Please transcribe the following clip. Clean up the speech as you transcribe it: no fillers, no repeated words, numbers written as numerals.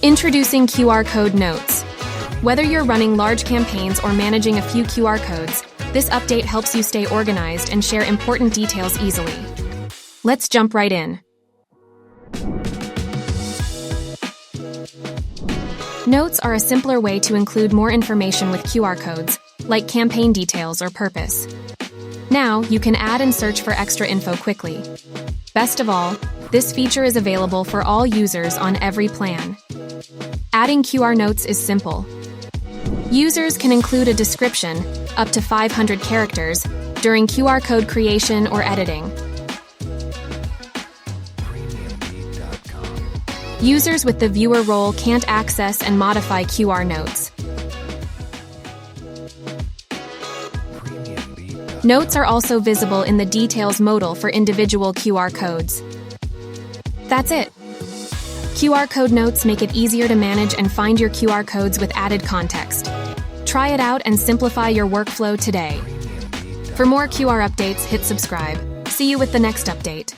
Introducing QR code notes. Whether you're running large campaigns or managing a few QR codes, this update helps you stay organized and share important details easily. Let's jump right in. Notes are a simpler way to include more information with QR codes, like campaign details or purpose. Now, you can add and search for extra info quickly. Best of all, this feature is available for all users on every plan. Adding QR notes is simple. Users can include a description, up to 500 characters, during QR code creation or editing. Users with the viewer role can't access and modify QR notes. Notes are also visible in the details modal for individual QR codes. That's it. QR code notes make it easier to manage and find your QR codes with added context. Try it out and simplify your workflow today. For more QR updates, hit subscribe. See you with the next update.